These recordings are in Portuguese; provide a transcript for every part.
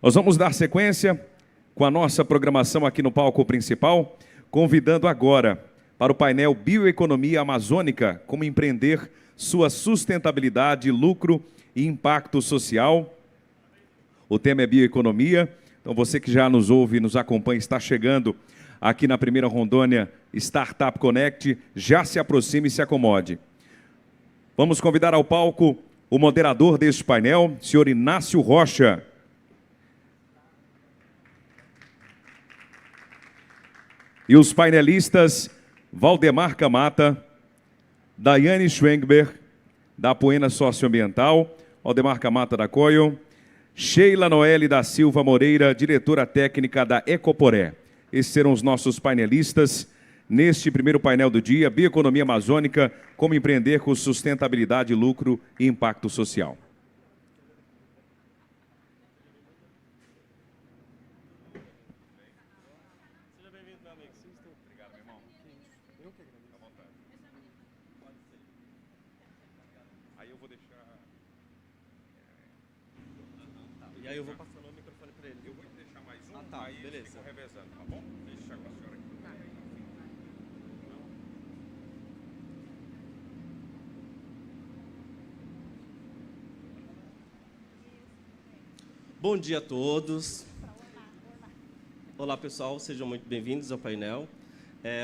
Nós vamos dar sequência com a nossa programação aqui no palco principal, convidando agora para o painel Bioeconomia Amazônica, como empreender sua sustentabilidade, lucro e impacto social. O tema é bioeconomia, então você que já nos ouve e nos acompanha, está chegando aqui na primeira Rondônia Startup Connect, já se aproxime e se acomode. Vamos convidar ao palco o moderador deste painel, senhor Inácio Rocha. E os painelistas Valdemar Camata, Daiane Schwengber, da Apoena Socioambiental, Valdemar Camata da Coio, Sheila Noelle da Silva Moreira, diretora técnica da Ecoporé. Esses serão os nossos painelistas neste primeiro painel do dia, Bioeconomia Amazônica, como empreender com sustentabilidade, lucro e impacto social. Seja bem-vindo, meu amigo. Obrigado, meu irmão. Eu que agradeço. À vontade. Pode ser. Aí eu vou deixar... E aí eu vou passando o microfone para ele. Eu vou deixar mais um, tá, aí beleza. ficam revezando, tá bom? Deixa com a senhora aqui. Bom dia a todos. Olá, pessoal. Sejam muito bem-vindos ao painel.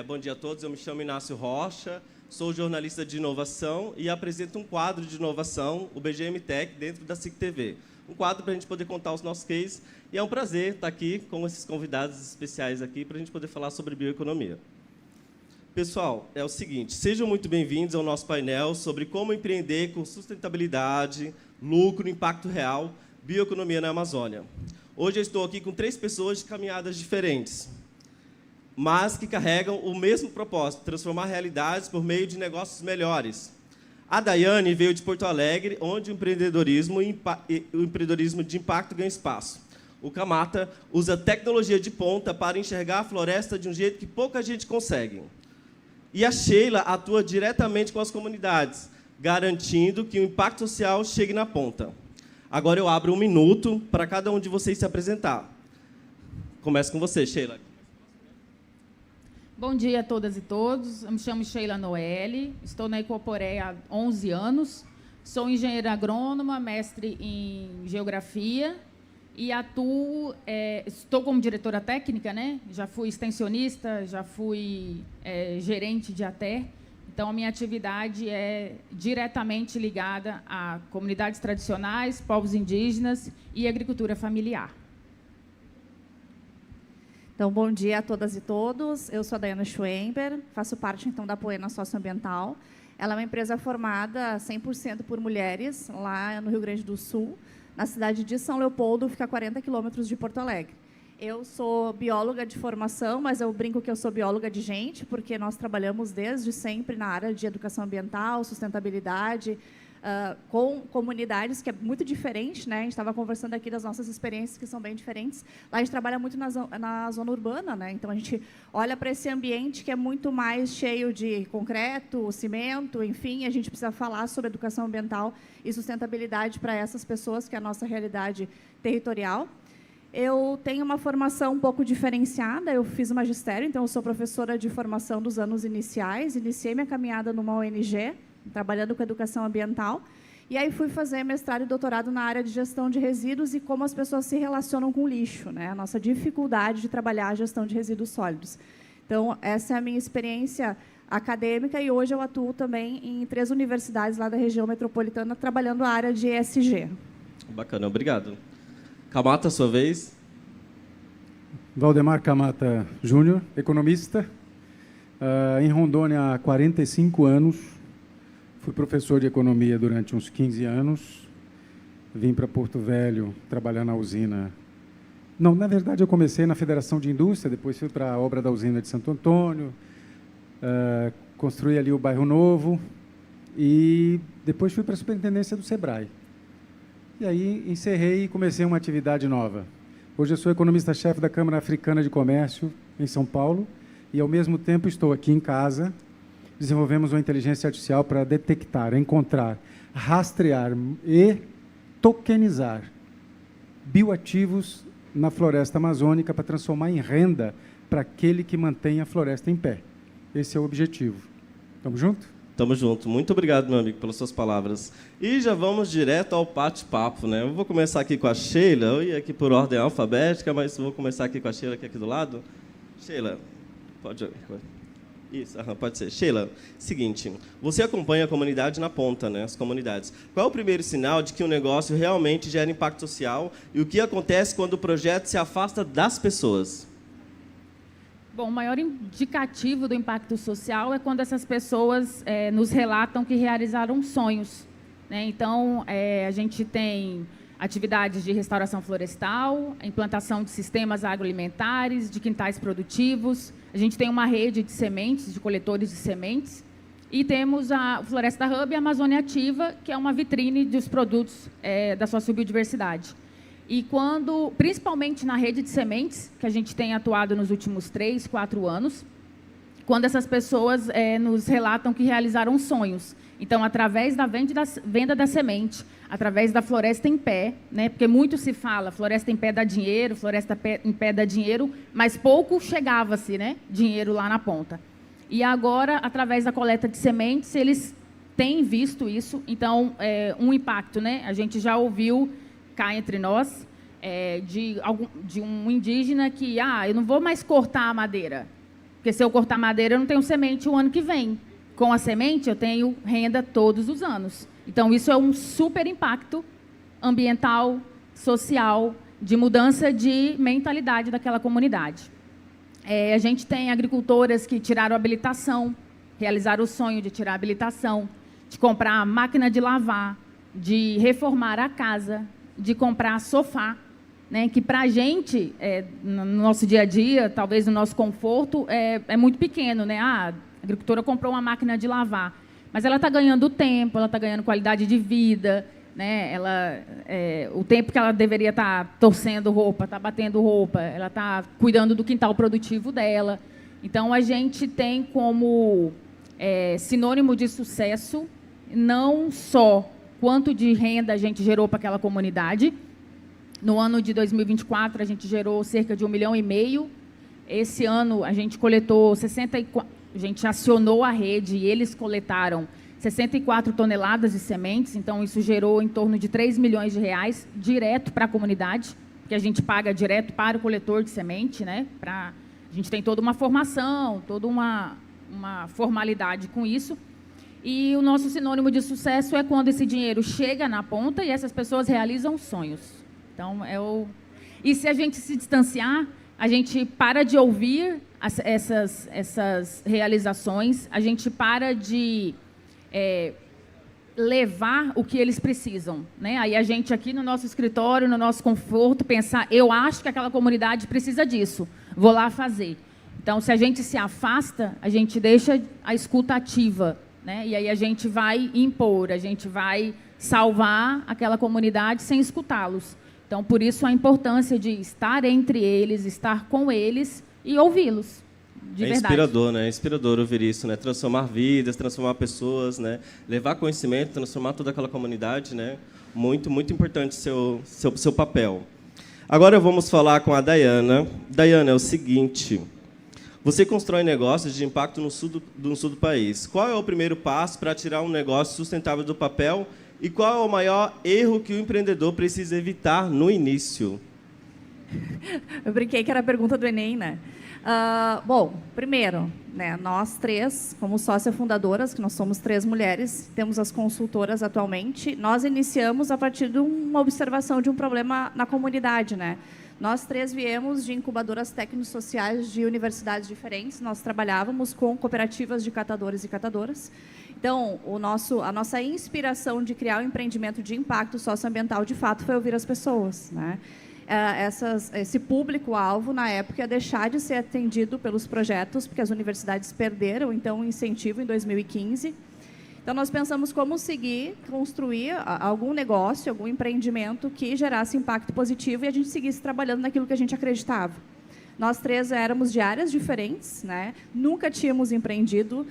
Bom dia a todos. Eu me chamo Inácio Rocha, sou jornalista de inovação e apresento um quadro de inovação, o BGM Tech, dentro da SIC TV. Um quadro para a gente poder contar os nossos cases. E é um prazer estar aqui com esses convidados especiais aqui para a gente poder falar sobre bioeconomia. Pessoal, é o seguinte, sejam muito bem-vindos ao nosso painel sobre como empreender com sustentabilidade, lucro, impacto real, bioeconomia na Amazônia. Hoje eu estou aqui com 3 pessoas de caminhadas diferentes, mas que carregam o mesmo propósito, transformar realidades por meio de negócios melhores. A Daiane veio de Porto Alegre, onde o empreendedorismo de impacto ganha espaço. O Camata usa tecnologia de ponta para enxergar a floresta de um jeito que pouca gente consegue. E a Sheila atua diretamente com as comunidades, garantindo que o impacto social chegue na ponta. Agora eu abro 1 minuto para cada um de vocês se apresentar. Começo com você, Sheila. Bom dia a todas e todos. Eu me chamo Sheila Noelle, estou na Ecoporé há 11 anos. Sou engenheira agrônoma, mestre em geografia e atuo, estou como diretora técnica, né? Já fui extensionista, já fui gerente de ATE. Então, a minha atividade é diretamente ligada a comunidades tradicionais, povos indígenas e agricultura familiar. Então, bom dia a todas e todos. Eu sou a Daiane Schwember, faço parte, então, da Apoena Socioambiental. Ela é uma empresa formada 100% por mulheres, lá no Rio Grande do Sul, na cidade de São Leopoldo, fica a 40 quilômetros de Porto Alegre. Eu sou bióloga de formação, mas eu brinco que eu sou bióloga de gente, porque nós trabalhamos desde sempre na área de educação ambiental, sustentabilidade, com comunidades, que é muito diferente, né? A gente estava conversando aqui das nossas experiências, que são bem diferentes. Lá a gente trabalha muito na zona urbana, né? Então, a gente olha para esse ambiente que é muito mais cheio de concreto, cimento, enfim, a gente precisa falar sobre educação ambiental e sustentabilidade para essas pessoas, que é a nossa realidade territorial. Eu tenho uma formação um pouco diferenciada, eu fiz magistério, então eu sou professora de formação dos anos iniciais, iniciei minha caminhada numa ONG, trabalhando com educação ambiental, e aí fui fazer mestrado e doutorado na área de gestão de resíduos e como as pessoas se relacionam com o lixo, né? A nossa dificuldade de trabalhar a gestão de resíduos sólidos. Então, essa é a minha experiência acadêmica e hoje eu atuo também em 3 universidades lá da região metropolitana, trabalhando a área de ESG. Bacana, obrigado. Camata, sua vez. Valdemar Camata Júnior, economista, em Rondônia há 45 anos, fui professor de economia durante uns 15 anos, vim para Porto Velho trabalhar na usina. Não, na verdade eu comecei na Federação de Indústria, depois fui para a obra da usina de Santo Antônio, construí ali o Bairro Novo e depois fui para a Superintendência do Sebrae. E aí encerrei e comecei uma atividade nova. Hoje eu sou economista-chefe da Câmara Africana de Comércio, em São Paulo, e, ao mesmo tempo, estou aqui em casa. Desenvolvemos uma inteligência artificial para detectar, encontrar, rastrear e tokenizar bioativos na floresta amazônica para transformar em renda para aquele que mantém a floresta em pé. Esse é o objetivo. Tamo junto? Tamo junto. Muito obrigado, meu amigo, pelas suas palavras. E já vamos direto ao bate-papo, né? Eu vou começar aqui com a Sheila. Eu ia aqui por ordem alfabética, mas vou começar aqui com a Sheila, que é aqui do lado. Sheila, pode... Isso, pode ser. Sheila, seguinte, você acompanha a comunidade na ponta, né? As comunidades. Qual é o primeiro sinal de que um negócio realmente gera impacto social e o que acontece quando o projeto se afasta das pessoas? Bom, o maior indicativo do impacto social é quando essas pessoas nos relatam que realizaram sonhos, né? Então, a gente tem atividades de restauração florestal, a implantação de sistemas agroalimentares, de quintais produtivos. A gente tem uma rede de sementes, de coletores de sementes. E temos a Floresta Hub e a Amazônia Ativa, que é uma vitrine dos produtos da sua biodiversidade. E quando, principalmente na rede de sementes, que a gente tem atuado nos últimos 3, 4 anos, quando essas pessoas nos relatam que realizaram sonhos. Então, através da venda da semente, através da floresta em pé, né? Porque muito se fala, floresta em pé dá dinheiro, floresta em pé dá dinheiro, mas pouco chegava-se, né, dinheiro lá na ponta. E agora, através da coleta de sementes, eles têm visto isso. Então, um impacto, né? A gente já ouviu cá entre nós de um indígena que, eu não vou mais cortar a madeira, porque se eu cortar madeira, eu não tenho semente o ano que vem. Com a semente, eu tenho renda todos os anos. Então, isso é um super impacto ambiental, social, de mudança de mentalidade daquela comunidade. A gente tem agricultoras que tiraram a habilitação, realizaram o sonho de tirar a habilitação, de comprar a máquina de lavar, de reformar a casa, de comprar sofá, né, que para a gente, no nosso dia a dia, talvez no nosso conforto, é muito pequeno, né? A agricultora comprou uma máquina de lavar, mas ela está ganhando tempo, ela está ganhando qualidade de vida, né? O tempo que ela deveria estar torcendo roupa, está batendo roupa, ela está cuidando do quintal produtivo dela. Então, a gente tem como sinônimo de sucesso não só quanto de renda a gente gerou para aquela comunidade. No ano de 2024, a gente gerou cerca de 1,5 milhão. Esse ano, a gente coletou 64... A gente acionou a rede e eles coletaram 64 toneladas de sementes. Então, isso gerou em torno de 3 milhões de reais direto para a comunidade, que a gente paga direto para o coletor de semente, né? A gente tem toda uma formação, toda uma formalidade com isso. E o nosso sinônimo de sucesso é quando esse dinheiro chega na ponta e essas pessoas realizam sonhos. Então, E se a gente se distanciar, a gente para de ouvir essas realizações, a gente para de levar o que eles precisam, né? Aí a gente aqui no nosso escritório, no nosso conforto, pensar, eu acho que aquela comunidade precisa disso, vou lá fazer. Então, se a gente se afasta, a gente deixa a escuta ativa, né? E aí a gente vai impor, a gente vai salvar aquela comunidade sem escutá-los. Então, por isso a importância de estar entre eles, estar com eles e ouvi-los, de verdade. Inspirador, né? É inspirador ouvir isso, né? Transformar vidas, transformar pessoas, né? Levar conhecimento, transformar toda aquela comunidade, né? Muito, muito importante seu papel. Agora vamos falar com a Dayana. Dayana, é o seguinte: você constrói negócios de impacto no sul do país. Qual é o primeiro passo para tirar um negócio sustentável do papel? E qual é o maior erro que o empreendedor precisa evitar no início? Eu brinquei que era a pergunta do Enem, né? Bom, primeiro, né, nós três, como sócias fundadoras, que nós somos 3 mulheres, temos as consultoras atualmente, nós iniciamos a partir de uma observação de um problema na comunidade, né? Nós 3 viemos de incubadoras técnico-sociais de universidades diferentes, nós trabalhávamos com cooperativas de catadores e catadoras. Então, a nossa inspiração de criar um empreendimento de impacto socioambiental, de fato, foi ouvir as pessoas, né? Esse público-alvo, na época, ia deixar de ser atendido pelos projetos, porque as universidades perderam, então, o incentivo em 2015. Então, nós pensamos como construir algum negócio, algum empreendimento que gerasse impacto positivo e a gente seguisse trabalhando naquilo que a gente acreditava. Nós 3 éramos de áreas diferentes, né? Nunca tínhamos empreendido.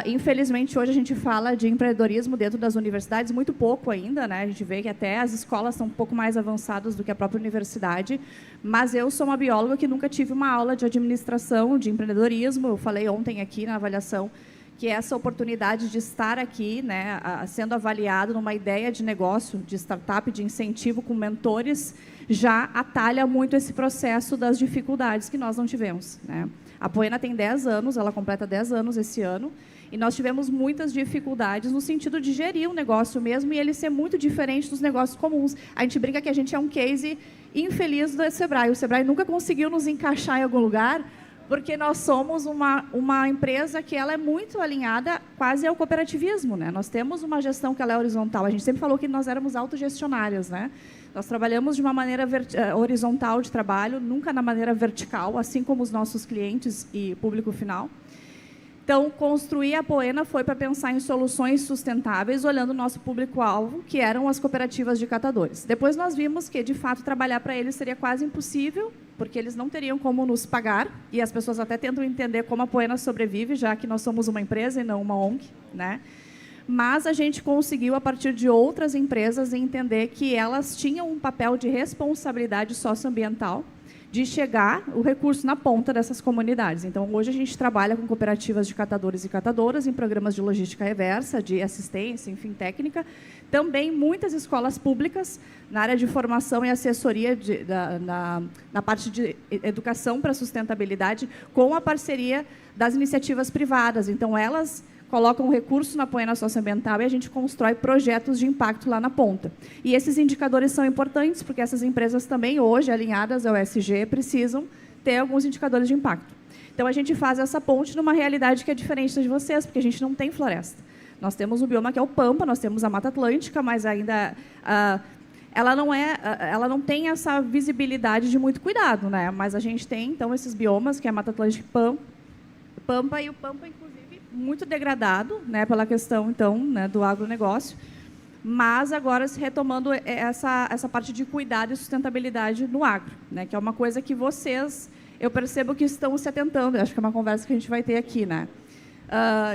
Infelizmente, hoje a gente fala de empreendedorismo dentro das universidades, muito pouco ainda, né? A gente vê que até as escolas são um pouco mais avançadas do que a própria universidade, mas eu sou uma bióloga que nunca tive uma aula de administração, de empreendedorismo. Eu falei ontem aqui na avaliação que essa oportunidade de estar aqui, né, sendo avaliado numa ideia de negócio, de startup, de incentivo com mentores, já atalha muito esse processo das dificuldades que nós não tivemos, né? A Poena tem 10 anos, ela completa 10 anos esse ano, e nós tivemos muitas dificuldades no sentido de gerir um negócio mesmo e ele ser muito diferente dos negócios comuns. A gente brinca que a gente é um case infeliz do Sebrae. O Sebrae nunca conseguiu nos encaixar em algum lugar, porque nós somos uma empresa que ela é muito alinhada quase ao cooperativismo, né? Nós temos uma gestão que ela é horizontal. A gente sempre falou que nós éramos autogestionárias, né? Nós trabalhamos de uma maneira horizontal de trabalho, nunca na maneira vertical, assim como os nossos clientes e público final. Então, construir a Poena foi para pensar em soluções sustentáveis, olhando o nosso público-alvo, que eram as cooperativas de catadores. Depois nós vimos que, de fato, trabalhar para eles seria quase impossível, porque eles não teriam como nos pagar, e as pessoas até tentam entender como a Poena sobrevive, já que nós somos uma empresa e não uma ONG, né? Mas a gente conseguiu, a partir de outras empresas, entender que elas tinham um papel de responsabilidade socioambiental, de chegar o recurso na ponta dessas comunidades. Então, hoje a gente trabalha com cooperativas de catadores e catadoras em programas de logística reversa, de assistência, enfim, técnica. Também muitas escolas públicas na área de formação e assessoria na parte de educação para sustentabilidade, com a parceria das iniciativas privadas. Então, elas colocam recurso na Poena socioambiental e a gente constrói projetos de impacto lá na ponta. E esses indicadores são importantes, porque essas empresas também, hoje, alinhadas ao ESG, precisam ter alguns indicadores de impacto. Então, a gente faz essa ponte numa realidade que é diferente da de vocês, porque a gente não tem floresta. Nós temos um bioma que é o Pampa, nós temos a Mata Atlântica, mas ainda ela não tem essa visibilidade de muito cuidado, né? Mas a gente tem, então, esses biomas, que é a Mata Atlântica e Pampa, e o Pampa, inclusive, muito degradado, né, pela questão, então, né, do agronegócio, mas agora se retomando essa parte de cuidado e sustentabilidade no agro, né, que é uma coisa que vocês, eu percebo que estão se atentando, acho que é uma conversa que a gente vai ter aqui, né,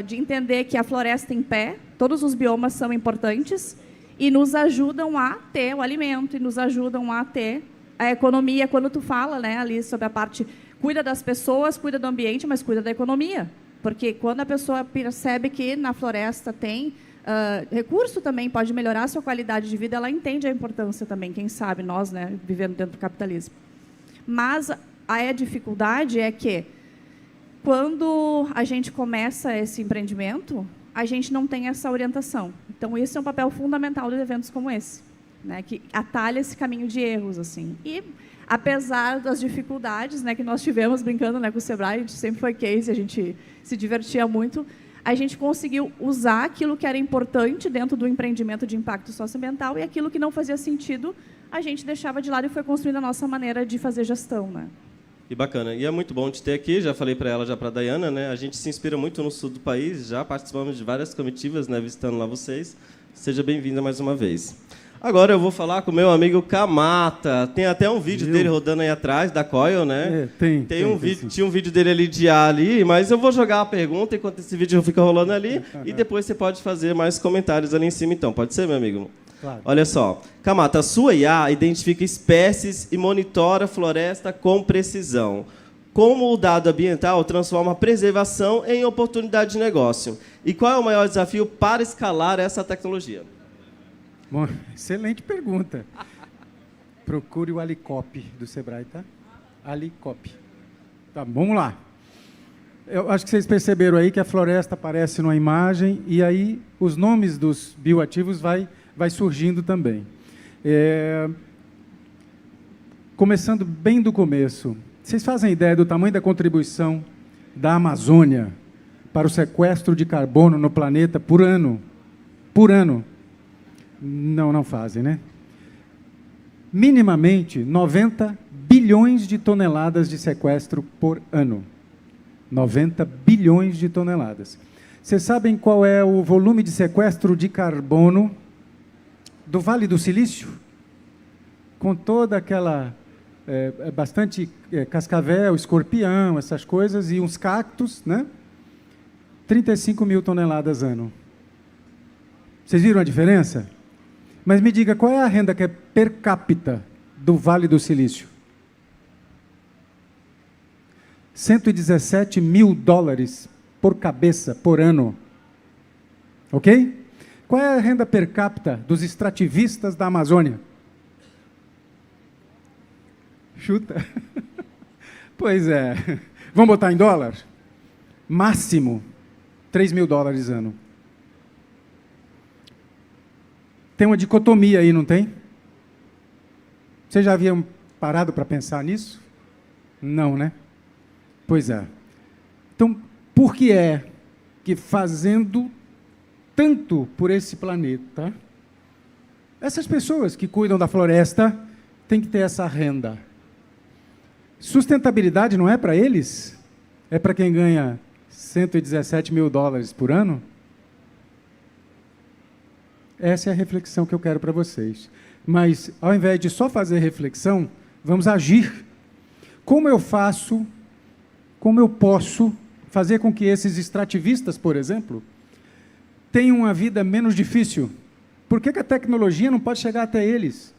de entender que a floresta em pé, todos os biomas são importantes e nos ajudam a ter o alimento, e nos ajudam a ter a economia. Quando tu fala, né, ali sobre a parte, cuida das pessoas, cuida do ambiente, mas cuida da economia. Porque quando a pessoa percebe que na floresta tem recurso também, pode melhorar a sua qualidade de vida, ela entende a importância também, quem sabe, nós, né, vivendo dentro do capitalismo. Mas a dificuldade é que, quando a gente começa esse empreendimento, a gente não tem essa orientação. Então, isso é um papel fundamental de eventos como esse, né, que atalha esse caminho de erros, assim. E, apesar das dificuldades, né, que nós tivemos brincando, né, com o Sebrae, a gente sempre foi case, a gente se divertia muito, a gente conseguiu usar aquilo que era importante dentro do empreendimento de impacto socioambiental e aquilo que não fazia sentido, a gente deixava de lado e foi construindo a nossa maneira de fazer gestão, né? E bacana. E é muito bom te ter aqui, já falei para ela, já para a Dayana, né? A gente se inspira muito no sul do país, já participamos de várias comitivas, né, visitando lá vocês. Seja bem-vinda mais uma vez. Agora eu vou falar com o meu amigo Kamata. Tem até um vídeo dele rodando aí atrás, da Coil, né? Tinha um vídeo dele ali de ar ali, mas eu vou jogar a pergunta enquanto esse vídeo fica rolando ali, e depois você pode fazer mais comentários ali em cima, então. Pode ser, meu amigo? Claro. Olha só. Kamata, a sua IA identifica espécies e monitora a floresta com precisão. Como o dado ambiental transforma a preservação em oportunidade de negócio? E qual é o maior desafio para escalar essa tecnologia? Bom, excelente pergunta. Procure o Alicop do Sebrae, tá? Alicop. Tá, vamos lá. Eu acho que vocês perceberam aí que a floresta aparece numa imagem e aí os nomes dos bioativos vai surgindo também. Começando bem do começo, vocês fazem ideia do tamanho da contribuição da Amazônia para o sequestro de carbono no planeta por ano? Por ano. Não fazem, né? Minimamente 90 bilhões de toneladas de sequestro por ano. 90 bilhões de toneladas. Vocês sabem qual é o volume de sequestro de carbono do Vale do Silício? Com toda aquela bastante cascavel, escorpião, essas coisas, e uns cactos, né? 35 mil toneladas ano. Vocês viram a diferença? Mas me diga, qual é a renda que é per capita do Vale do Silício? $117 mil por cabeça, por ano. Ok? Qual é a renda per capita dos extrativistas da Amazônia? Chuta. Pois é. Vamos botar em dólar? Máximo $3 mil ano. Tem uma dicotomia aí, não tem? Vocês já haviam parado para pensar nisso? Não, né? Pois é. Então, por que é que fazendo tanto por esse planeta, essas pessoas que cuidam da floresta têm que ter essa renda? Sustentabilidade não é para eles? É para quem ganha $117 mil por ano? Essa é a reflexão que eu quero para vocês. Mas, ao invés de só fazer reflexão, vamos agir. Como eu posso fazer com que esses extrativistas, por exemplo, tenham uma vida menos difícil? Por que a tecnologia não pode chegar até eles?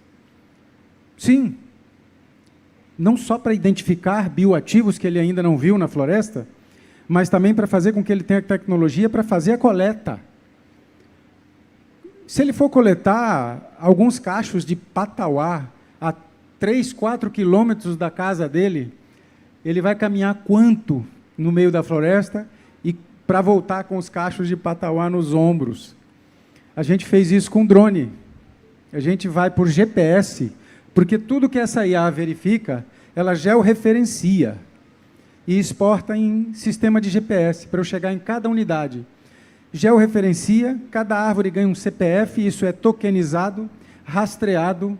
Sim, não só para identificar bioativos que ele ainda não viu na floresta, mas também para fazer com que ele tenha tecnologia para fazer a coleta. Se ele for coletar alguns cachos de patauá a 3, 4 quilômetros da casa dele, ele vai caminhar quanto no meio da floresta e para voltar com os cachos de patauá nos ombros? A gente fez isso com drone. A gente vai por GPS, porque tudo que essa IA verifica, ela georreferencia e exporta em sistema de GPS, para eu chegar em cada unidade. Georreferencia, cada árvore ganha um CPF, isso é tokenizado, rastreado,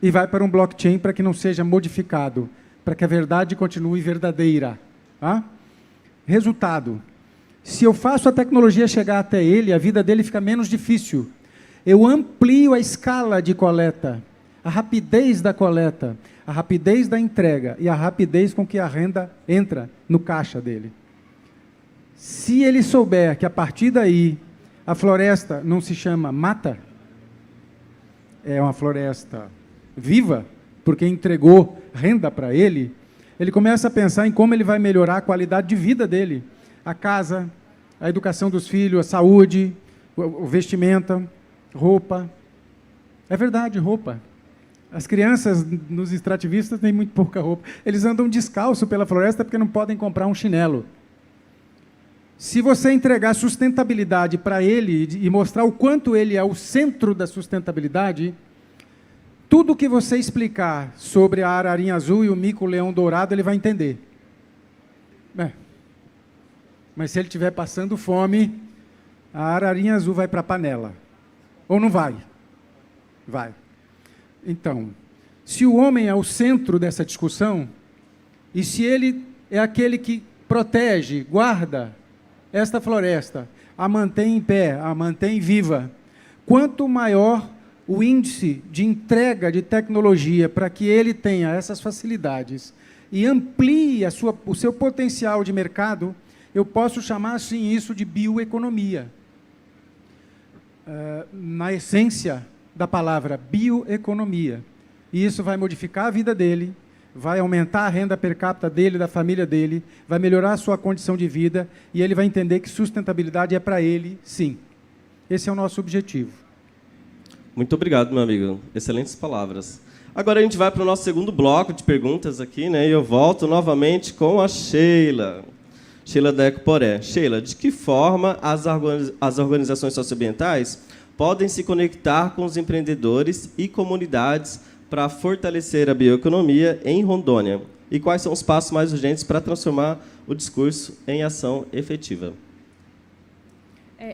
e vai para um blockchain para que não seja modificado, para que a verdade continue verdadeira. Tá? Resultado, se eu faço a tecnologia chegar até ele, a vida dele fica menos difícil. Eu amplio a escala de coleta, a rapidez da coleta, a rapidez da entrega e a rapidez com que a renda entra no caixa dele. Se ele souber que a partir daí a floresta não se chama mata, é uma floresta viva, porque entregou renda para ele, ele começa a pensar em como ele vai melhorar a qualidade de vida dele. A casa, a educação dos filhos, a saúde, o vestimenta, roupa. É verdade, roupa. As crianças nos extrativistas têm muito pouca roupa. Eles andam descalço pela floresta porque não podem comprar um chinelo. Se você entregar sustentabilidade para ele e mostrar o quanto ele é o centro da sustentabilidade, tudo que você explicar sobre a ararinha azul e o mico-leão dourado, ele vai entender. Mas se ele estiver passando fome, a ararinha azul vai para a panela. Ou não vai? Vai. Então, se o homem é o centro dessa discussão, e se ele é aquele que protege, guarda esta floresta, a mantém em pé, a mantém viva, quanto maior o índice de entrega de tecnologia para que ele tenha essas facilidades e amplie o seu potencial de mercado, eu posso chamar assim isso de bioeconomia. Na essência da palavra bioeconomia. E isso vai modificar a vida dele, vai aumentar a renda per capita dele, da família dele, vai melhorar a sua condição de vida e ele vai entender que sustentabilidade é para ele, sim. Esse é o nosso objetivo. Muito obrigado, meu amigo. Excelentes palavras. Agora a gente vai para o nosso segundo bloco de perguntas aqui, né? E eu volto novamente com a Sheila. Sheila da Ecoporé. Sheila, de que forma as organizações socioambientais podem se conectar com os empreendedores e comunidades para fortalecer a bioeconomia em Rondônia? E quais são os passos mais urgentes para transformar o discurso em ação efetiva?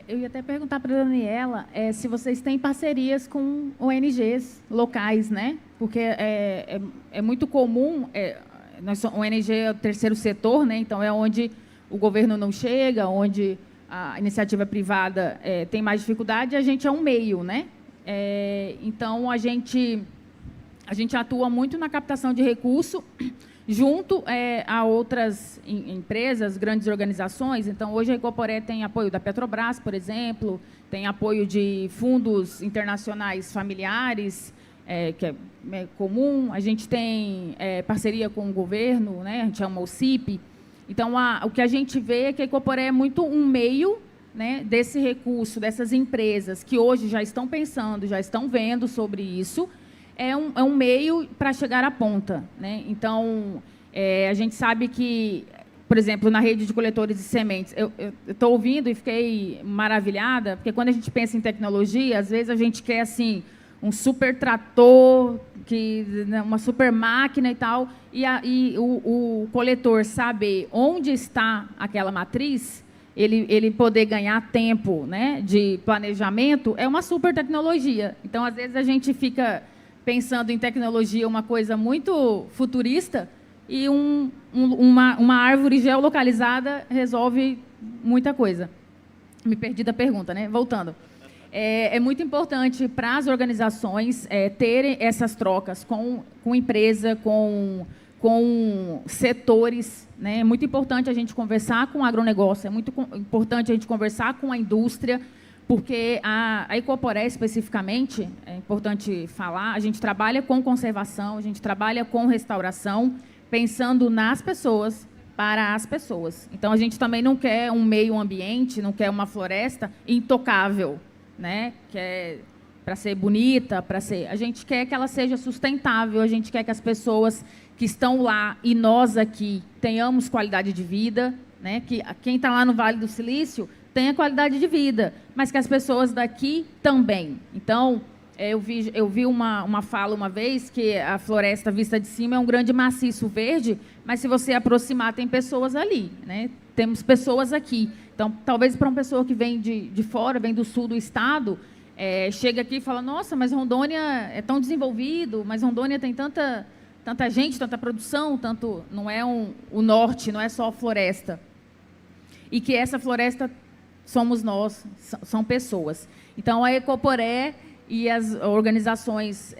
Eu ia até perguntar para a Daniela se vocês têm parcerias com ONGs locais, né? Porque é muito comum, a ONG é o terceiro setor, né? Então é onde o governo não chega, onde a iniciativa privada tem mais dificuldade, e a gente é um meio, né? Então a gente a gente atua muito na captação de recurso, junto a outras empresas, grandes organizações. Então, hoje a Ecoporé tem apoio da Petrobras, por exemplo, tem apoio de fundos internacionais familiares, que é comum. A gente tem parceria com o governo, né? A gente chama o CIP. Então, o que a gente vê é que a Ecoporé é muito um meio, né, desse recurso, dessas empresas que hoje já estão pensando, já estão vendo sobre isso, é um meio para chegar à ponta, né? Então, a gente sabe que, por exemplo, na rede de coletores de sementes, eu estou ouvindo e fiquei maravilhada, porque quando a gente pensa em tecnologia, às vezes a gente quer assim um super trator, uma super máquina e tal, e o coletor saber onde está aquela matriz, ele poder ganhar tempo, né, de planejamento, é uma super tecnologia. Então, às vezes, a gente fica pensando em tecnologia uma coisa muito futurista e uma árvore geolocalizada resolve muita coisa. Me perdi da pergunta, né? Voltando. É muito importante para as organizações terem essas trocas com empresa, com setores, né? É muito importante a gente conversar com o agronegócio, é muito importante a gente conversar com a indústria, porque a Ecoporé, especificamente, é importante falar, a gente trabalha com conservação, a gente trabalha com restauração, pensando nas pessoas, para as pessoas. Então, a gente também não quer um meio ambiente, não quer uma floresta intocável, né? Que é para ser bonita, a gente quer que ela seja sustentável, a gente quer que as pessoas que estão lá e nós aqui tenhamos qualidade de vida, né? Que quem está lá no Vale do Silício tenha qualidade de vida, mas que as pessoas daqui também. Então, eu vi uma fala uma vez que a floresta vista de cima é um grande maciço verde, mas se você aproximar, tem pessoas ali, né? Temos pessoas aqui. Então, talvez para uma pessoa que vem de fora, vem do sul do estado, chega aqui e fala, nossa, mas Rondônia é tão desenvolvido, mas Rondônia tem tanta gente, tanta produção, não é o norte, não é só a floresta. E que essa floresta somos nós, são pessoas. Então, a Ecoporé e as organizações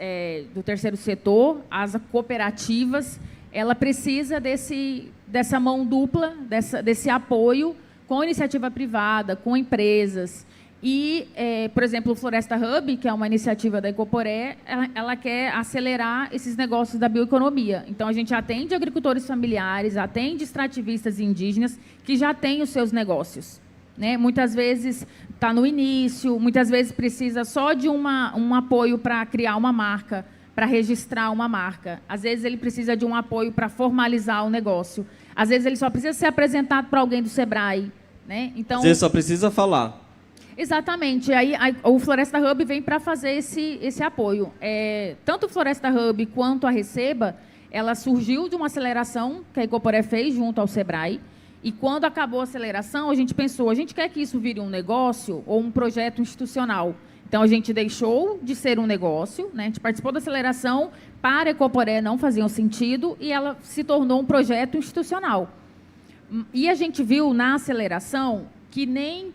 do terceiro setor, as cooperativas, ela precisa dessa mão dupla, desse apoio com iniciativa privada, com empresas. E, por exemplo, o Floresta Hub, que é uma iniciativa da Ecoporé, ela quer acelerar esses negócios da bioeconomia. Então, a gente atende agricultores familiares, atende extrativistas indígenas que já têm os seus negócios, né? Muitas vezes está no início, muitas vezes precisa só de um apoio para criar uma marca, para registrar uma marca. Às vezes, ele precisa de um apoio para formalizar o negócio. Às vezes, ele só precisa ser apresentado para alguém do SEBRAE, né? Então, você só precisa falar. Exatamente. Aí o Floresta Hub vem para fazer esse apoio. Tanto o Floresta Hub quanto a Receba, ela surgiu de uma aceleração que a Ecoporé fez junto ao SEBRAE. E quando acabou a aceleração, a gente pensou, a gente quer que isso vire um negócio ou um projeto institucional. Então, a gente deixou de ser um negócio, né? A gente participou da aceleração, para a Ecoporé não fazia sentido, e ela se tornou um projeto institucional. E a gente viu na aceleração que nem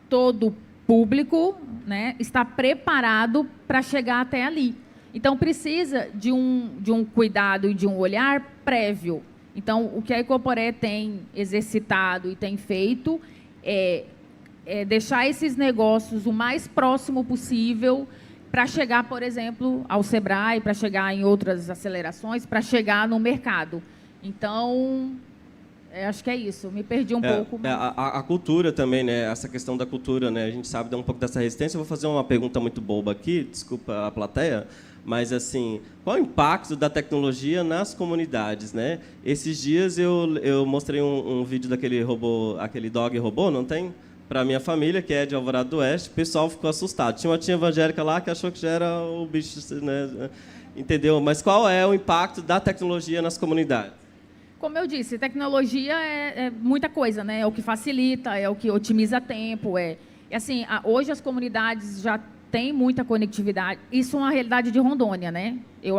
todo público, né, está preparado para chegar até ali. Então, precisa de um cuidado e de um olhar prévio. Então, o que a Ecoporé tem exercitado e tem feito é deixar esses negócios o mais próximo possível para chegar, por exemplo, ao SEBRAE, para chegar em outras acelerações, para chegar no mercado. Então, acho que é isso. Me perdi um pouco. Mas... A cultura também, né? Essa questão da cultura, né? A gente sabe dar um pouco dessa resistência. Eu vou fazer uma pergunta muito boba aqui, desculpa a plateia, mas assim, qual o impacto da tecnologia nas comunidades, né? Esses dias eu mostrei um vídeo daquele robô, aquele dog robô, não tem? Para minha família, que é de Alvorada do Oeste, o pessoal ficou assustado. Tinha uma tia evangélica lá que achou que já era o bicho, né? Entendeu? Mas qual é o impacto da tecnologia nas comunidades? Como eu disse, tecnologia é muita coisa, né? É o que facilita, é o que otimiza tempo. Assim, hoje as comunidades já têm muita conectividade. Isso é uma realidade de Rondônia, né? Eu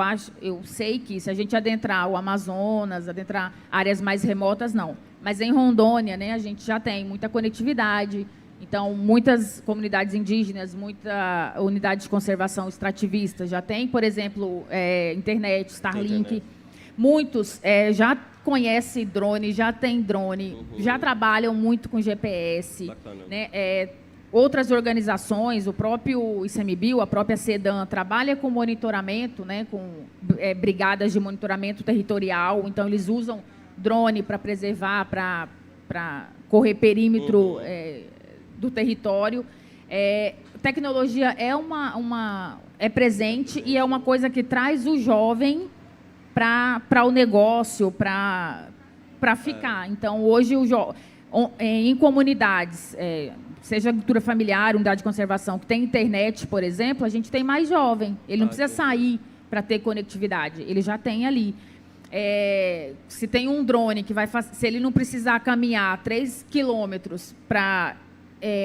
sei que se a gente adentrar o Amazonas, adentrar áreas mais remotas, não. Mas em Rondônia, né, a gente já tem muita conectividade. Então, muitas comunidades indígenas, muita unidade de conservação extrativista já tem, por exemplo, internet, Starlink. Muitos já conhecem drone, já tem drone, já trabalham muito com GPS. Bacana. Né? Outras organizações, o próprio ICMBio, a própria SEDAM, trabalha com monitoramento, né, com brigadas de monitoramento territorial. Então, eles usam drone para preservar, para correr perímetro do território. Tecnologia é presente e é uma coisa que traz o jovem para o negócio, para ficar. Então, hoje, em comunidades, seja agricultura familiar, unidade de conservação, que tem internet, por exemplo, a gente tem mais jovem. Ele não precisa sair para ter conectividade, ele já tem ali. Se tem um drone que vai fazer, se ele não precisar caminhar 3 quilômetros para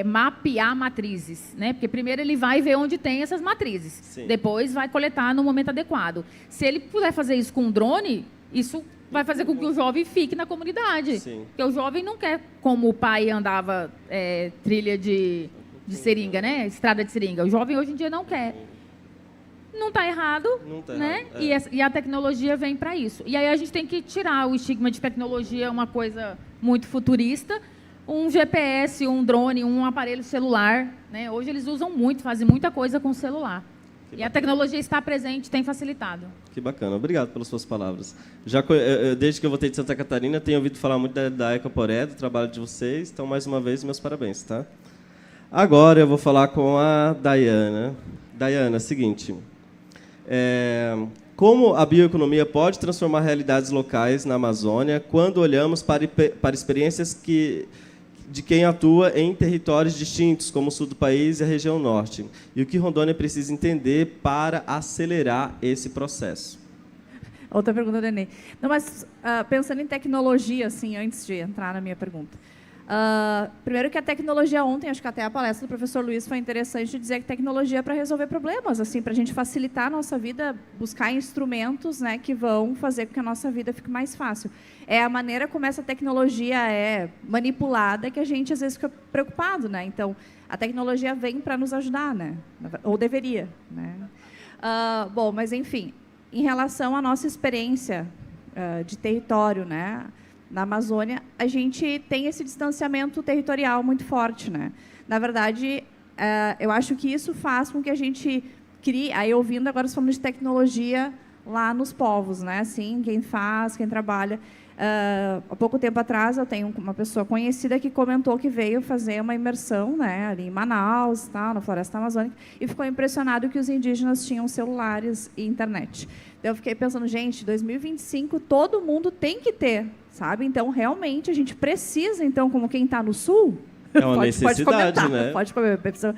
mapear matrizes, né? Porque primeiro ele vai ver onde tem essas matrizes, Sim. depois vai coletar no momento adequado. Se ele puder fazer isso com um drone, isso vai fazer com que o jovem fique na comunidade. Sim. Porque o jovem não quer, como o pai andava trilha de seringa, né? Estrada de seringa. O jovem hoje em dia não quer. Não está errado, Não tá né? errado, E a tecnologia vem para isso. E aí a gente tem que tirar o estigma de tecnologia, uma coisa muito futurista. Um GPS, um drone, um aparelho celular, né? Hoje eles usam muito, fazem muita coisa com o celular. E a tecnologia está presente, tem facilitado. Que bacana, obrigado pelas suas palavras. Desde que eu voltei de Santa Catarina, tenho ouvido falar muito da Ecoporé, do trabalho de vocês, então, mais uma vez, meus parabéns, tá? Agora eu vou falar com a Dayana. Dayana, é o seguinte, como a bioeconomia pode transformar realidades locais na Amazônia quando olhamos para experiências de quem atua em territórios distintos, como o sul do país e a região norte. E o que Rondônia precisa entender para acelerar esse processo? Outra pergunta, Denê. Não, mas pensando em tecnologia, assim, antes de entrar na minha pergunta. Primeiro que a tecnologia ontem, acho que até a palestra do professor Luiz foi interessante dizer que tecnologia é para resolver problemas, assim, para a gente facilitar a nossa vida, buscar instrumentos, né, que vão fazer com que a nossa vida fique mais fácil. É a maneira como essa tecnologia é manipulada que a gente às vezes fica preocupado, né? Então, a tecnologia vem para nos ajudar, né? Ou deveria, né? Bom, mas enfim, em relação à nossa experiência de território, né? Na Amazônia, a gente tem esse distanciamento territorial muito forte, né? Na verdade, eu acho que isso faz com que a gente crie... Aí, ouvindo agora, falando de tecnologia lá nos povos, né? Assim, quem faz, quem trabalha. Há pouco tempo atrás, eu tenho uma pessoa conhecida que comentou que veio fazer uma imersão, né, ali em Manaus, tá, na Floresta Amazônica, e ficou impressionado que os indígenas tinham celulares e internet. Eu fiquei pensando, gente, 2025 todo mundo tem que ter, sabe? Então, realmente, a gente precisa, então, como quem está no Sul... É uma necessidade, né? Pode comentar.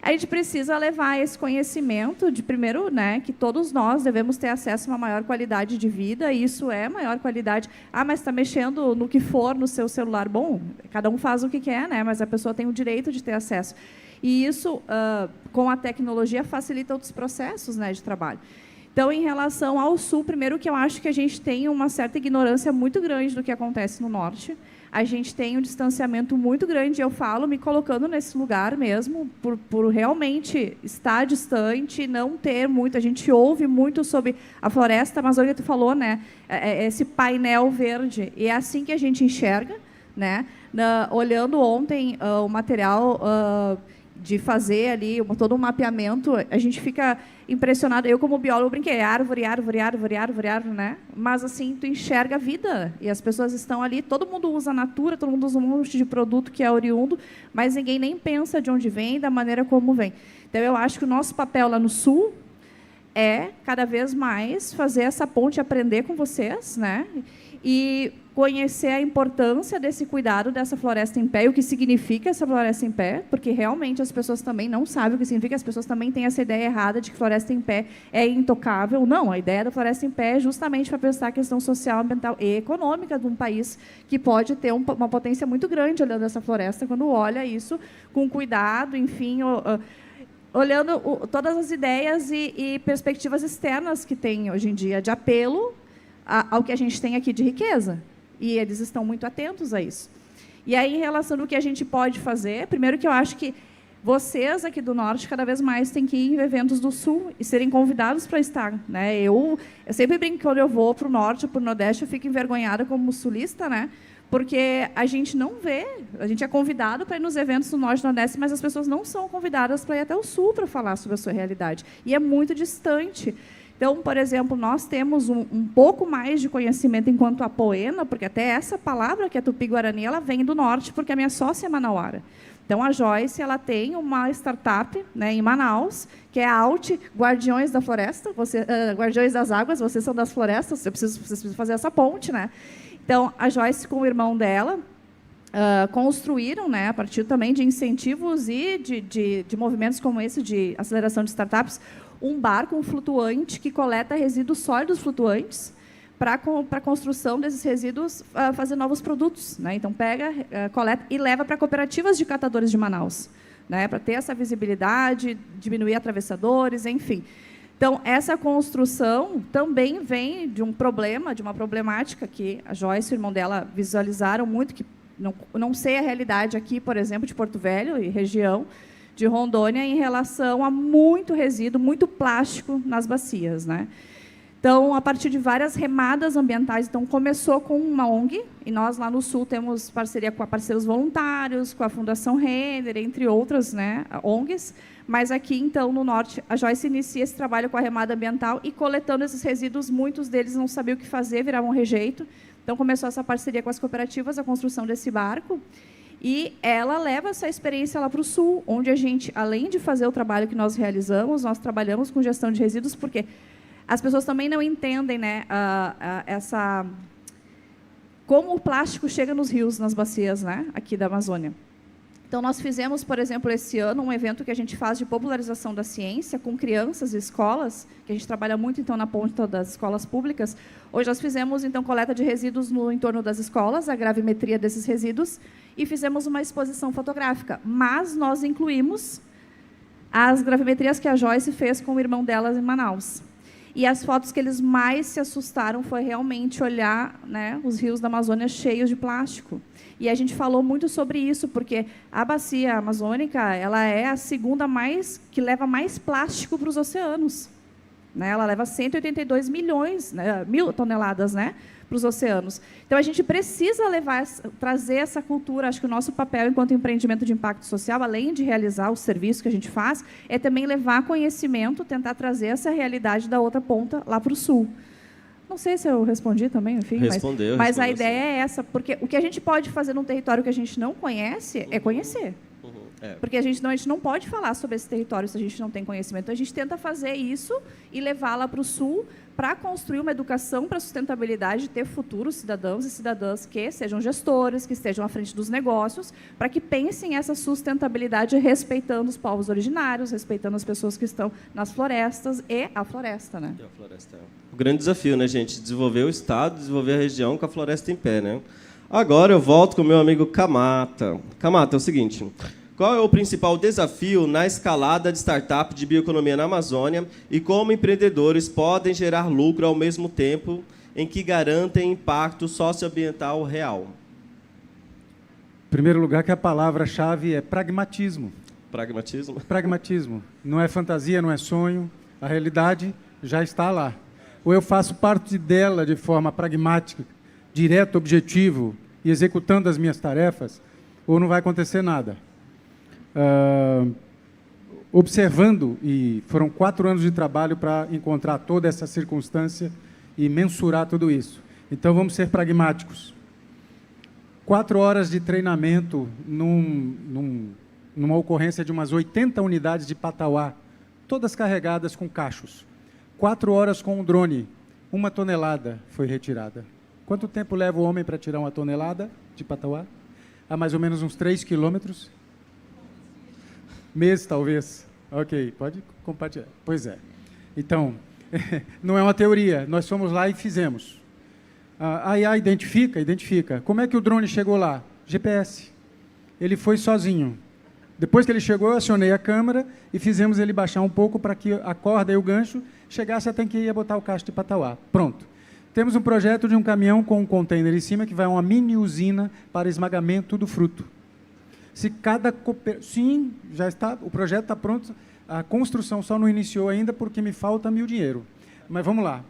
A gente precisa levar esse conhecimento de, primeiro, né, que todos nós devemos ter acesso a uma maior qualidade de vida, e isso é maior qualidade. Mas está mexendo no que for no seu celular. Bom, cada um faz o que quer, né, mas a pessoa tem o direito de ter acesso. E isso, com a tecnologia, facilita outros processos, né, de trabalho. Então, em relação ao Sul, primeiro que eu acho que a gente tem uma certa ignorância muito grande do que acontece no Norte. A gente tem um distanciamento muito grande, eu falo, me colocando nesse lugar mesmo, por realmente estar distante, não ter muito. A gente ouve muito sobre a floresta amazônica, tu falou, né? Esse painel verde. E é assim que a gente enxerga, né? Olhando ontem o material de fazer ali todo um mapeamento, a gente fica impressionado. Eu, como biólogo, brinquei, árvore, né? Mas, assim, tu enxerga a vida, e as pessoas estão ali, todo mundo usa a natura, todo mundo usa um monte de produto que é oriundo, mas ninguém nem pensa de onde vem, da maneira como vem. Então, eu acho que o nosso papel lá no Sul é, cada vez mais, fazer essa ponte, aprender com vocês, né? E conhecer a importância desse cuidado dessa floresta em pé, e o que significa essa floresta em pé, porque realmente as pessoas também não sabem o que significa, as pessoas também têm essa ideia errada de que floresta em pé é intocável. Não, a ideia da floresta em pé é justamente para pensar a questão social, ambiental e econômica de um país que pode ter uma potência muito grande olhando essa floresta, quando olha isso com cuidado, enfim, olhando todas as ideias e perspectivas externas que tem hoje em dia de apelo ao que a gente tem aqui de riqueza. E eles estão muito atentos a isso. E aí, em relação ao que a gente pode fazer, primeiro que eu acho que vocês aqui do Norte, cada vez mais, têm que ir em eventos do Sul e serem convidados para estar. Né? Eu sempre brinco que quando eu vou para o Norte ou para o Nordeste, eu fico envergonhada como sulista, né? Porque a gente não vê, a gente é convidado para ir nos eventos do Norte e Nordeste, mas as pessoas não são convidadas para ir até o Sul para falar sobre a sua realidade. E é muito distante. Então, por exemplo, nós temos um pouco mais de conhecimento enquanto Apoena, porque até essa palavra, que é Tupi-Guarani, ela vem do Norte, porque a minha sócia é manauara. Então, a Joyce ela tem uma startup, né, em Manaus, que é a Alt Guardiões da Floresta, Guardiões das Águas, vocês são das florestas, vocês precisam fazer essa ponte. Né? Então, a Joyce com o irmão dela construíram, né, a partir também de incentivos e de movimentos como esse de aceleração de startups, um barco flutuante que coleta resíduos sólidos flutuantes para a construção desses resíduos fazer novos produtos. Né? Então, pega, coleta e leva para cooperativas de catadores de Manaus, né? Para ter essa visibilidade, diminuir atravessadores, enfim. Então, essa construção também vem de um problema, de uma problemática que a Joyce e o irmão dela visualizaram muito, que não sei a realidade aqui, por exemplo, de Porto Velho e região de Rondônia, em relação a muito resíduo, muito plástico nas bacias. Né? Então, a partir de várias remadas ambientais, então começou com uma ONG, e nós lá no Sul temos parceria com a Parceiros Voluntários, com a Fundação Renner, entre outras, né, ONGs, mas aqui, então, no Norte, a Joyce inicia esse trabalho com a remada ambiental e coletando esses resíduos, muitos deles não sabiam o que fazer, viravam rejeito. Então, começou essa parceria com as cooperativas, a construção desse barco, e ela leva essa experiência lá para o Sul, onde a gente, além de fazer o trabalho que nós realizamos, nós trabalhamos com gestão de resíduos, porque as pessoas também não entendem, né, como o plástico chega nos rios, nas bacias, né, aqui da Amazônia. Então, nós fizemos, por exemplo, esse ano, um evento que a gente faz de popularização da ciência com crianças e escolas, que a gente trabalha muito, então, na ponta das escolas públicas. Hoje, nós fizemos, então, coleta de resíduos no entorno das escolas, a gravimetria desses resíduos, e fizemos uma exposição fotográfica. Mas nós incluímos as gravimetrias que a Joyce fez com o irmão delas em Manaus. E as fotos que eles mais se assustaram foi realmente olhar, né, os rios da Amazônia cheios de plástico. E a gente falou muito sobre isso, porque a bacia amazônica ela é a segunda que leva mais plástico para os oceanos. Né? Ela leva 182 milhões, né, 1.000 toneladas, né, para os oceanos. Então, a gente precisa trazer essa cultura. Acho que o nosso papel, enquanto empreendimento de impacto social, além de realizar o serviço que a gente faz, é também levar conhecimento, tentar trazer essa realidade da outra ponta lá para o Sul. Não sei se eu respondi também, enfim. Respondeu. Mas a ideia é essa, porque o que a gente pode fazer num território que a gente não conhece é conhecer. Porque a gente não pode falar sobre esse território se a gente não tem conhecimento. Então, a gente tenta fazer isso e levá-la para o Sul para construir uma educação para a sustentabilidade, ter futuros cidadãos e cidadãs que sejam gestores, que estejam à frente dos negócios, para que pensem essa sustentabilidade respeitando os povos originários, respeitando as pessoas que estão nas florestas e a floresta. Né? O grande desafio, né, gente? Desenvolver o Estado, desenvolver a região com a floresta em pé. Né? Agora eu volto com o meu amigo Kamata. Kamata, é o seguinte... Qual é o principal desafio na escalada de startup de bioeconomia na Amazônia e como empreendedores podem gerar lucro ao mesmo tempo em que garantem impacto socioambiental real? Em primeiro lugar, que a palavra-chave é pragmatismo. Pragmatismo? Pragmatismo. Não é fantasia, não é sonho. A realidade já está lá. Ou eu faço parte dela de forma pragmática, direto, objetivo, e executando as minhas tarefas, ou não vai acontecer nada. Observando, e foram 4 anos de trabalho para encontrar toda essa circunstância e mensurar tudo isso. Então, vamos ser pragmáticos. 4 horas de treinamento numa ocorrência de umas 80 unidades de Patauá, todas carregadas com cachos. 4 horas com um drone, 1 tonelada foi retirada. Quanto tempo leva o homem para tirar 1 tonelada de Patauá? A mais ou menos uns 3 quilômetros. Mês, talvez. Ok, pode compartilhar. Pois é. Então, não é uma teoria. Nós fomos lá e fizemos. A IA identifica. Como é que o drone chegou lá? GPS. Ele foi sozinho. Depois que ele chegou, eu acionei a câmera e fizemos ele baixar um pouco para que a corda e o gancho chegasse até quem ia botar o cacho de Patauá. Pronto. Temos um projeto de um caminhão com um container em cima que vai a uma mini usina para esmagamento do fruto. Se cada Sim, já está, o projeto está pronto, a construção só não iniciou ainda porque me falta dinheiro. Mas vamos lá.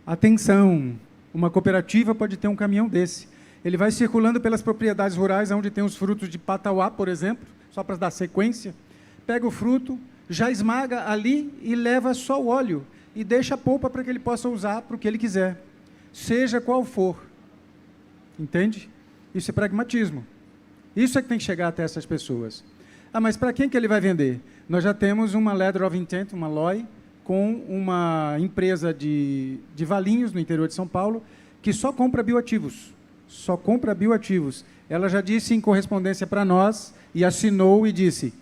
Atenção, uma cooperativa pode ter um caminhão desse. Ele vai circulando pelas propriedades rurais, onde tem os frutos de patauá, por exemplo, só para dar sequência, pega o fruto, já esmaga ali e leva só o óleo e deixa a polpa para que ele possa usar para o que ele quiser, seja qual for. Entende? Isso é pragmatismo. Isso é que tem que chegar até essas pessoas. Ah, mas para quem que ele vai vender? Nós já temos uma letter of intent, uma LOI, com uma empresa de Valinhos, no interior de São Paulo, que só compra bioativos. Só compra bioativos. Ela já disse em correspondência para nós, e assinou e disse,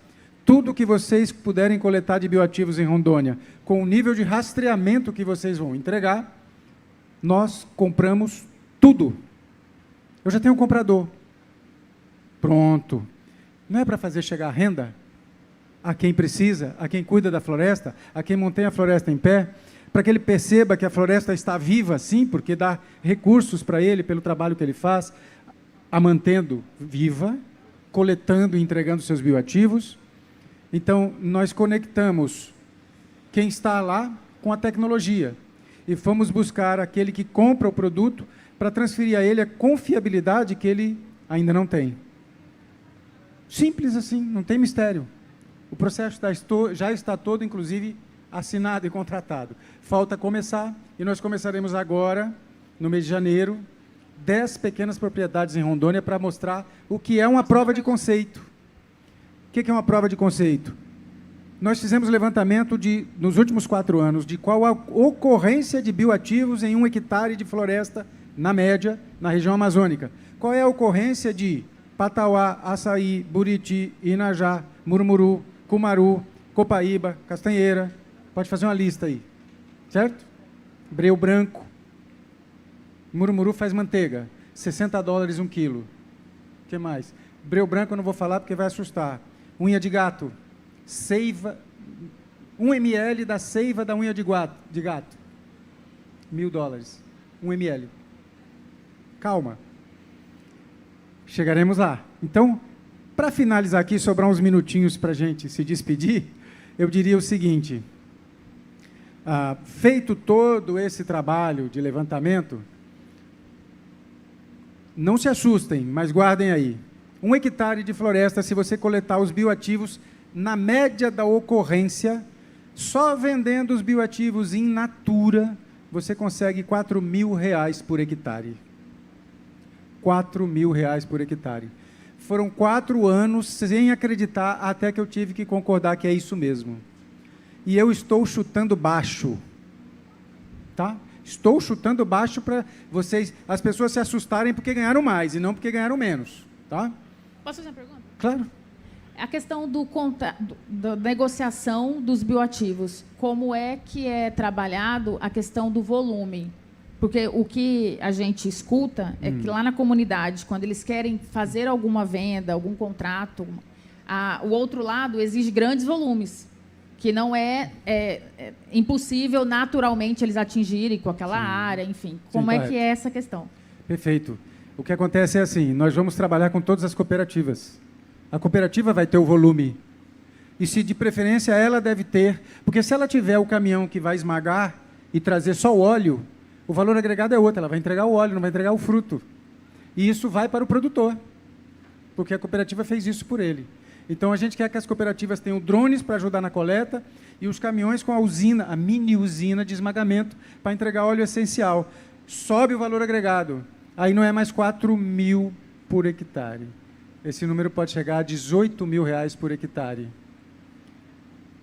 tudo que vocês puderem coletar de bioativos em Rondônia, com o nível de rastreamento que vocês vão entregar, nós compramos tudo. Eu já tenho um comprador. Pronto. Não é para fazer chegar a renda a quem precisa, a quem cuida da floresta, a quem mantém a floresta em pé, para que ele perceba que a floresta está viva, sim, porque dá recursos para ele, pelo trabalho que ele faz, a mantendo viva, coletando e entregando seus bioativos. Então, nós conectamos quem está lá com a tecnologia e fomos buscar aquele que compra o produto para transferir a ele a confiabilidade que ele ainda não tem. Simples assim, não tem mistério. O processo já está todo, inclusive, assinado e contratado. Falta começar, e nós começaremos agora, no mês de janeiro, 10 pequenas propriedades em Rondônia para mostrar o que é uma prova de conceito. O que é uma prova de conceito? Nós fizemos levantamento nos últimos 4 anos de qual a ocorrência de bioativos em 1 hectare de floresta, na média, na região amazônica. Qual é a ocorrência de patauá, açaí, buriti, inajá, murumuru, cumaru, copaíba, castanheira. Pode fazer uma lista aí, certo? Breu branco. Murumuru faz manteiga, $60 um quilo. O que mais? Breu branco eu não vou falar porque vai assustar. Unha de gato, seiva, 1 ml da seiva da unha de gato. $1.000, 1 ml. Calma. Chegaremos lá. Então, para finalizar aqui, sobrar uns minutinhos para a gente se despedir, eu diria o seguinte, feito todo esse trabalho de levantamento, não se assustem, mas guardem aí. 1 hectare de floresta, se você coletar os bioativos, na média da ocorrência, só vendendo os bioativos in natura, você consegue R$4.000 por hectare. R$4.000 por hectare. Foram 4 anos sem acreditar, até que eu tive que concordar que é isso mesmo. E eu estou chutando baixo. Tá? Estou chutando baixo para as pessoas se assustarem porque ganharam mais e não porque ganharam menos. Tá? Posso fazer uma pergunta? Claro. A questão da negociação dos bioativos. Como é que é trabalhado a questão do volume? Porque o que a gente escuta é que lá na comunidade, quando eles querem fazer alguma venda, algum contrato, o outro lado exige grandes volumes, que não é impossível naturalmente eles atingirem com aquela área, enfim. Como é que é essa questão? Perfeito. O que acontece é assim, nós vamos trabalhar com todas as cooperativas. A cooperativa vai ter o volume. E se de preferência ela deve ter, porque se ela tiver o caminhão que vai esmagar e trazer só o óleo, o valor agregado é outro, ela vai entregar o óleo, não vai entregar o fruto. E isso vai para o produtor, porque a cooperativa fez isso por ele. Então, a gente quer que as cooperativas tenham drones para ajudar na coleta e os caminhões com a usina, a mini usina de esmagamento, para entregar óleo essencial. Sobe o valor agregado. Aí não é mais 4.000 por hectare. Esse número pode chegar a R$18.000 por hectare.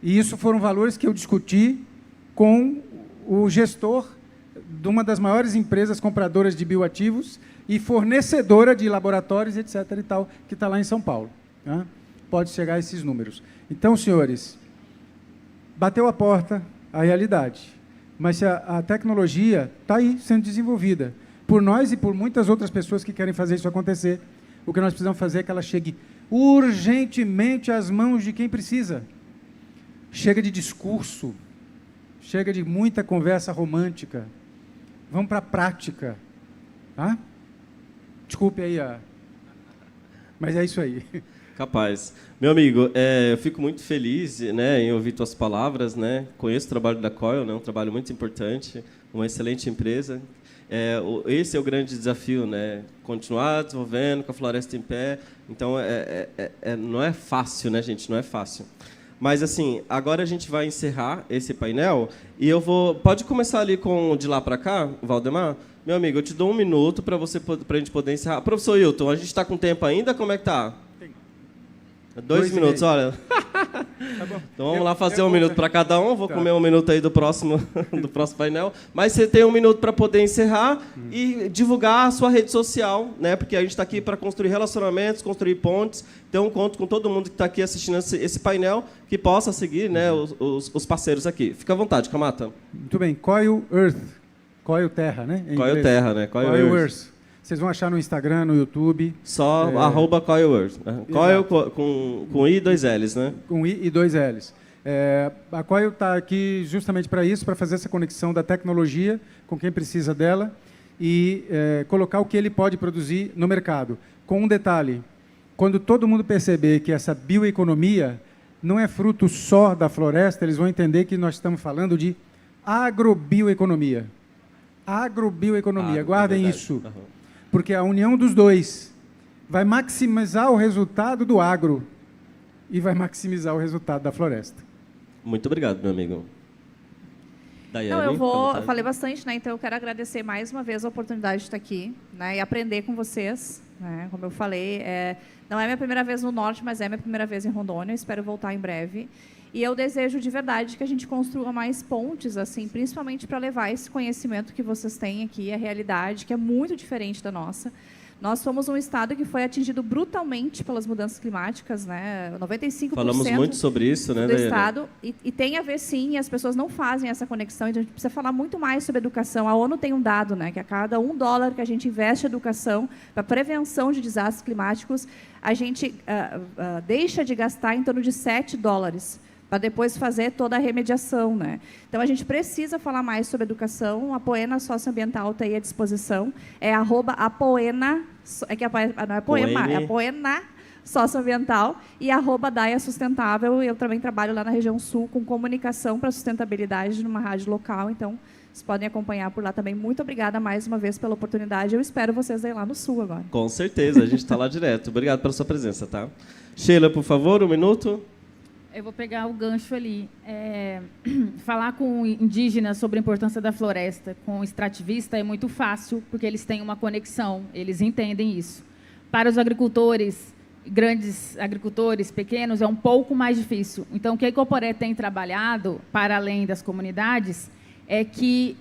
E isso foram valores que eu discuti com o gestor de uma das maiores empresas compradoras de bioativos e fornecedora de laboratórios, etc. e tal, que está lá em São Paulo. Né? Pode chegar a esses números. Então, senhores, bateu a porta a realidade. Mas se a tecnologia está aí sendo desenvolvida por nós e por muitas outras pessoas que querem fazer isso acontecer, o que nós precisamos fazer é que ela chegue urgentemente às mãos de quem precisa. Chega de discurso, chega de muita conversa romântica. vamos para a prática. Tá? Desculpe aí, mas é isso aí. Capaz. Meu amigo, eu fico muito feliz, né, em ouvir tuas palavras, né? Conheço o trabalho da Coil, né, um trabalho muito importante, uma excelente empresa. Esse é o grande desafio, né? Continuar desenvolvendo com a floresta em pé. Então, não é fácil, né, gente? Não é fácil. Mas, assim, agora a gente vai encerrar esse painel e eu vou... Pode começar ali com de lá para cá, Valdemar? Meu amigo, eu te dou 1 minuto para a gente poder encerrar. Professor Hilton, a gente está com tempo ainda? Como é que tá? 2 minutos, olha. Tá bom. Então vamos lá fazer 1 minuto para cada um. Vou comer 1 minuto aí do próximo painel. Mas você tem 1 minuto para poder encerrar e divulgar a sua rede social, né? Porque a gente está aqui para construir relacionamentos, construir pontes. Então conto com todo mundo que está aqui assistindo esse painel que possa seguir, né, os parceiros aqui. Fica à vontade, Kamata. Muito bem. Coil Earth. Coil Terra, né? Coil Terra, né? Coil Earth. Vocês vão achar no Instagram, no YouTube. Só @Coil Earth. Coil com I e 2 L's, né? Com I e 2 L's. A Coil está aqui justamente para isso, para fazer essa conexão da tecnologia com quem precisa dela e colocar o que ele pode produzir no mercado. Com um detalhe, quando todo mundo perceber que essa bioeconomia não é fruto só da floresta, eles vão entender que nós estamos falando de agrobioeconomia. Agrobioeconomia, guardem isso. Uhum. Porque a união dos dois vai maximizar o resultado do agro e vai maximizar o resultado da floresta. Muito obrigado, meu amigo. Daiane, Eu falei bastante, né? Então eu quero agradecer mais uma vez a oportunidade de estar aqui, né? E aprender com vocês, né? Como eu falei, não é minha primeira vez no Norte, mas é minha primeira vez em Rondônia. Eu espero voltar em breve. E eu desejo de verdade que a gente construa mais pontes, assim, principalmente para levar esse conhecimento que vocês têm aqui, a realidade, que é muito diferente da nossa. Nós somos um estado que foi atingido brutalmente pelas mudanças climáticas, né? 95% falamos muito sobre isso, né, do estado. E tem a ver, sim, e as pessoas não fazem essa conexão. Então, a gente precisa falar muito mais sobre educação. A ONU tem um dado, né, que a cada $1 que a gente investe em educação para prevenção de desastres climáticos, a gente deixa de gastar em torno de $7 para depois fazer toda a remediação, né? Então, a gente precisa falar mais sobre educação. A Poena Socioambiental está aí à disposição. É @apoena, não é poema, é Poena Socioambiental e @Daia Sustentável. Eu também trabalho lá na região sul com comunicação para sustentabilidade numa rádio local, então vocês podem acompanhar por lá também. Muito obrigada mais uma vez pela oportunidade. Eu espero vocês aí lá no sul agora. Com certeza, a gente está lá direto. Obrigado pela sua presença, tá? Sheila, por favor, 1 minuto. Eu vou pegar o gancho ali. Falar com indígenas sobre a importância da floresta, com extrativista, é muito fácil, porque eles têm uma conexão, eles entendem isso. Para os agricultores, grandes agricultores, pequenos, é um pouco mais difícil. Então, o que a Ecoporé tem trabalhado, para além das comunidades, é que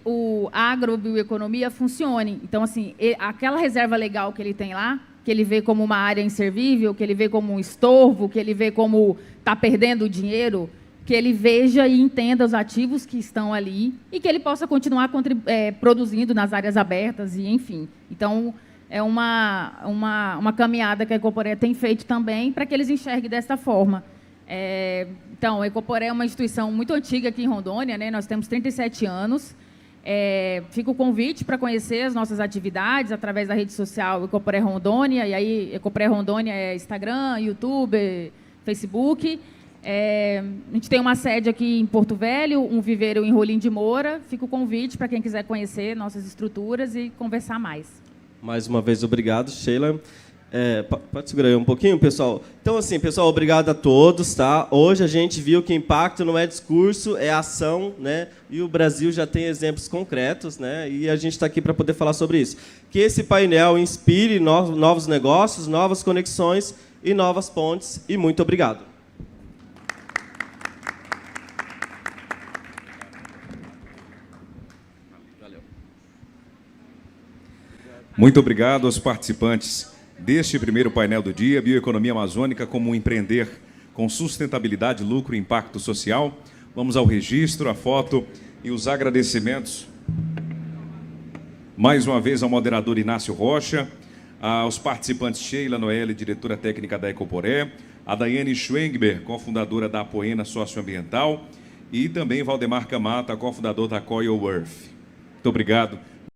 a agrobioeconomia funcione. Então, assim, aquela reserva legal que ele tem lá, que ele vê como uma área inservível, que ele vê como um estorvo, que ele vê como está perdendo dinheiro, que ele veja e entenda os ativos que estão ali e que ele possa continuar produzindo nas áreas abertas e, enfim. Então, é uma caminhada que a Ecoporé tem feito também para que eles enxerguem dessa forma. Então, a Ecoporé é uma instituição muito antiga aqui em Rondônia, né? Nós temos 37 anos. Fica o convite para conhecer as nossas atividades através da rede social Ecoporé Rondônia, e aí Ecoporé Rondônia é Instagram, YouTube, Facebook. A gente tem uma sede aqui em Porto Velho, um viveiro em Rolim de Moura. Fica o convite para quem quiser conhecer nossas estruturas e conversar mais. Mais uma vez, obrigado, Sheila. Pode segurar aí um pouquinho, pessoal? Então, assim, pessoal, obrigado a todos, tá? Hoje a gente viu que impacto não é discurso, é ação, né? E o Brasil já tem exemplos concretos, né? E a gente está aqui para poder falar sobre isso. Que esse painel inspire novos negócios, novas conexões e novas pontes. E muito obrigado. Valeu. Muito obrigado aos participantes deste primeiro painel do dia, Bioeconomia Amazônica, como empreender com sustentabilidade, lucro e impacto social. Vamos ao registro, a foto e os agradecimentos. Mais uma vez ao moderador Inácio Rocha, aos participantes Sheila Noelle, diretora técnica da Ecoporé, a Daiane Schwengber, cofundadora da Poena Socioambiental, e também Valdemar Kamata, cofundador da Coil Earth. Muito obrigado